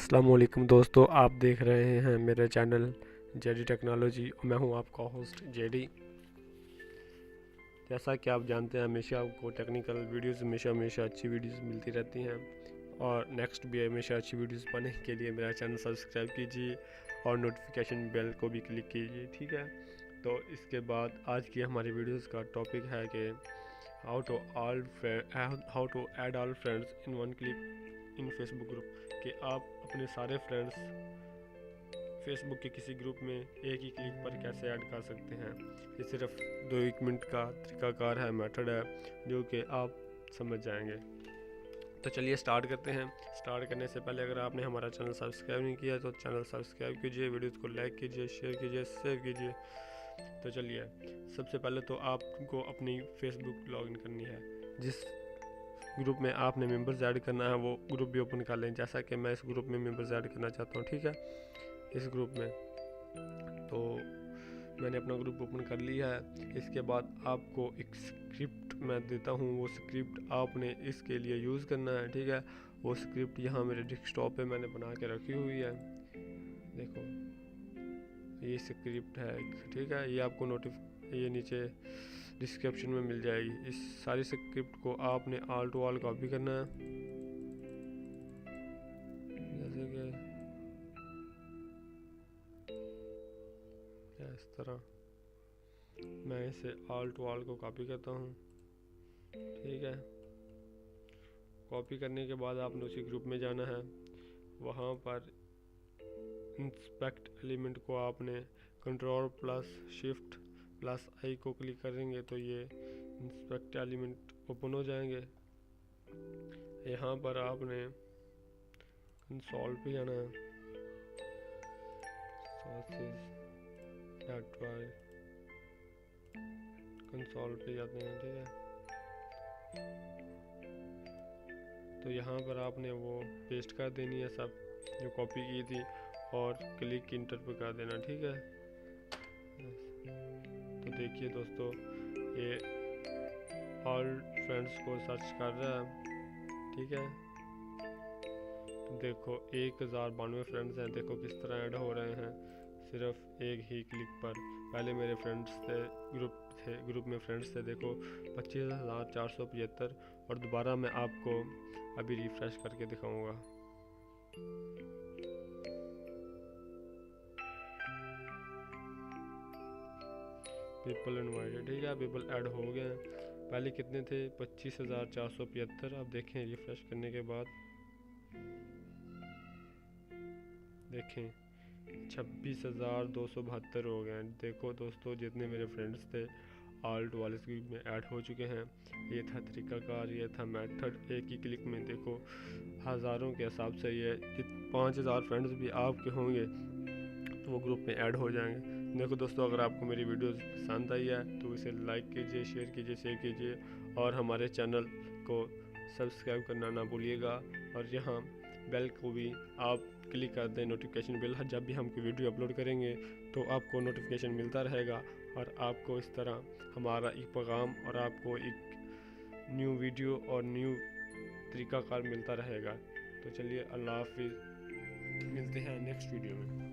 अस्सलामुअलैकुम दोस्तों, आप देख रहे हैं मेरा चैनल जेडी टेक्नोलॉजी और मैं हूं आपका होस्ट जेडी। जैसा कि आप जानते हैं, हमेशा आपको टेक्निकल वीडियोस हमेशा अच्छी वीडियोस मिलती रहती हैं और नेक्स्ट भी हमेशा अच्छी वीडियोस पाने के लिए मेरा चैनल सब्सक्राइब कीजिए और नोटिफिकेशन बेल को भी क्लिक कीजिए, ठीक है। तो इसके बाद आज की हमारी वीडियोस का टॉपिक है कि how to add all friends in one click in Facebook group, कि आप अपने सारे फ्रेंड्स फेसबुक के किसी ग्रुप में एक ही क्लिक पर कैसे ऐड कर सकते हैं। ये सिर्फ 2-1 मिनट का तरीकाकार है, मेथड है जो कि आप समझ जाएंगे। तो चलिए स्टार्ट करते हैं। स्टार्ट करने से पहले अगर आपने हमारा चैनल सब्सक्राइब नहीं किया तो चैनल सब्सक्राइब कीजिए, वीडियोस को लाइक कीजिए, शेयर कीजिए, सेव कीजिए। तो चलिए, सबसे पहले तो आपको अपनी फेसबुक लॉगिन करनी है। जिस ग्रुप में आपने मेंबर्स ऐड करना है वो ग्रुप भी ओपन कर लें, जैसा कि मैं इस ग्रुप में मेंबर्स ऐड करना चाहता हूँ, ठीक है। इस ग्रुप में तो मैंने अपना ग्रुप ओपन कर लिया है। इसके बाद आपको एक स्क्रिप्ट मैं देता हूँ, वो स्क्रिप्ट आपने इसके लिए यूज़ करना है, ठीक है। वो स्क्रिप्ट यहाँ मेरे डेस्कटॉप पे मैंने बना के रखी हुई है, देखो ये स्क्रिप्ट है, ठीक है। ये आपको ये नीचे डिस्क्रिप्शन में मिल जाएगी। इस सारी स्क्रिप्ट को आपने ऑल टू ऑल कॉपी करना है, जैसे कि इस तरह मैं इसे ऑल टू ऑल को कॉपी करता हूँ, ठीक है। कॉपी करने के बाद आपने उसी ग्रुप में जाना है। वहाँ पर इंस्पेक्ट एलिमेंट को आपने कंट्रोल प्लस शिफ्ट प्लस आई को क्लिक करेंगे तो ये इंस्पेक्ट एलिमेंट ओपन हो जाएंगे। यहाँ पर आपने कंसोल पे जाना है, सोर्सेज नेटवर्क कंसोल पे जाते हैं, ठीक है। तो यहाँ पर आपने वो पेस्ट कर देनी है सब जो कॉपी की थी और क्लिक इंटर पे कर देना, ठीक है। तो देखिए दोस्तों, ये ऑल फ्रेंड्स को सर्च कर रहा है, ठीक है। तो देखो 1092 फ्रेंड्स हैं, देखो किस तरह ऐड हो रहे हैं सिर्फ एक ही क्लिक पर। पहले मेरे फ्रेंड्स थे, ग्रुप में फ्रेंड्स थे, देखो 25,475। और दोबारा मैं आपको अभी रिफ्रेश करके दिखाऊंगा। पीपल इनवाइटेड, ठीक है, पीपल ऐड हो गए हैं। पहले कितने थे? 25,475। अब देखें रिफ्रेश करने के बाद, देखें 26,272 हो गए हैं। देखो दोस्तों, जितने मेरे फ्रेंड्स थे ऑल टू ऑल इस ग्रुप में ऐड हो चुके हैं। ये था तरीकाकार, ये था मेथड। एक ही क्लिक में देखो हज़ारों के हिसाब से ये 5,000 फ्रेंड्स भी आपके होंगे तो वो ग्रुप में ऐड हो जाएंगे। देखो दोस्तों, अगर आपको मेरी वीडियोस पसंद आई है तो इसे लाइक कीजिए, शेयर कीजिए और हमारे चैनल को सब्सक्राइब करना ना भूलिएगा। और यहाँ बेल को भी आप क्लिक कर दें, नोटिफिकेशन बेल। जब भी हम कोई वीडियो अपलोड करेंगे तो आपको नोटिफिकेशन मिलता रहेगा और आपको इस तरह हमारा एक पैगाम और आपको एक न्यू वीडियो और न्यू तरीकाकार मिलता रहेगा। तो चलिए, अल्लाह हाफिज़, मिलते हैं नेक्स्ट वीडियो में।